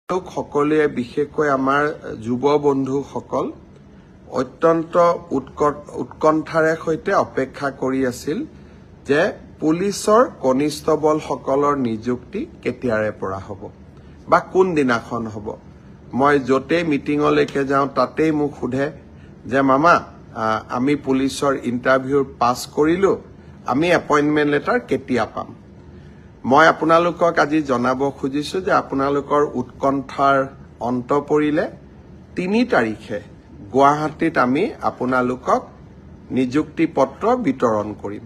সকলোৱে বিশেষকৈ আমাৰ যুৱ বন্ধুসকল অত্যন্ত উৎকণ্ঠাৰে সৈতে অপেক্ষা কৰি আছিল যে পুলিচৰ কনিষ্টবলসকলৰ নিযুক্তি কেতিয়াৰে পৰা হ'ব বা কোন দিনাখন হ'ব। মই য'তে মিটিঙলৈকে যাওঁ তাতেই মোক সোধে যে মামা আমি পুলিচৰ ইণ্টাৰভিউ পাছ কৰিলো, আমি এপইণ্টমেণ্ট লেটাৰ কেতিয়া পাম। মই আপোনালোকক আজি জনাব খুজিছো যে আপোনালোকৰ উৎকণ্ঠাৰ অন্ত পৰিলে ৩ তাৰিখে গুৱাহাটীত আমি আপোনালোকক নিযুক্তি পত্ৰ বিতৰণ কৰিম।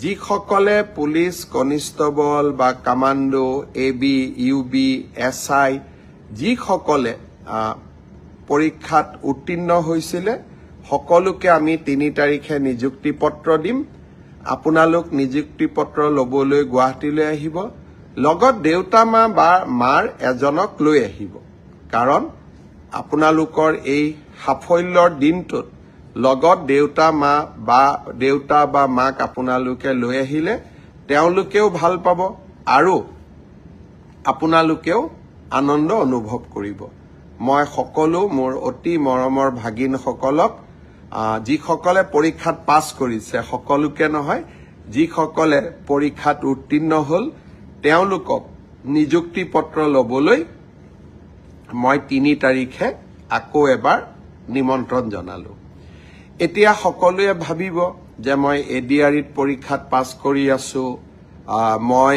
যিসকলে পুলিচ কনিষ্টবল বা কামাণ্ডো AB UB SI যিসকলে পৰীক্ষাত উত্তীৰ্ণ হৈছিলে সকলোকে আমি ৩ তাৰিখে নিযুক্তি পত্ৰ দিম। আপোনালোক নিযুক্তি পত্ৰ লবলৈ গুৱাহাটীলৈ আহিব, লগত দেউতা মা বা মাৰ এজনক লৈ আহিব। কাৰণ আপোনালোকৰ এই সাফল্যৰ দিনটোত লগত দেউতা বা মাক আপোনালোকে লৈ আহিলে তেওঁলোকেও ভাল পাব আৰু আপোনালোকেও আনন্দ অনুভৱ কৰিব। মই সকলো মোৰ অতি মৰমৰ ভাগিনসকলক যিসকলে পৰীক্ষাত পাছ কৰিছে সকলোকে নহয়, যিসকলে পৰীক্ষাত উত্তীৰ্ণ হ'ল তেওঁলোকক নিযুক্তি পত্ৰ ল'বলৈ মই ৩ তাৰিখে আকৌ এবাৰ নিমন্ত্ৰণ জনালো। এতিয়া সকলোৱে ভাবিব যে মই ADREত পৰীক্ষাত পাছ কৰি আছো, মই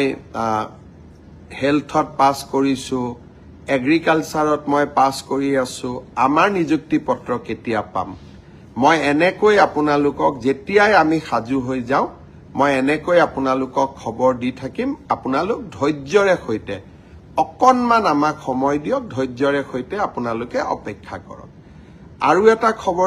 হেলথত পাছ কৰিছো, এগ্ৰিকালচাৰত মই পাছ কৰি আছো, আমাৰ নিযুক্তি পত্ৰ কেতিয়া পাম। মই এনেকৈ আপোনালোকক যেতিয়াই আমি সাজু হৈ যাওঁ মই এনেকৈ আপোনালোকক খবৰ দি থাকিম। আপোনালোক ধৈৰ্যৰে সৈতে অকণমান আমাক সময় দিয়ক, ধৈৰ্যৰে সৈতে আপোনালোকে অপেক্ষা কৰক। আৰু এটা খবৰ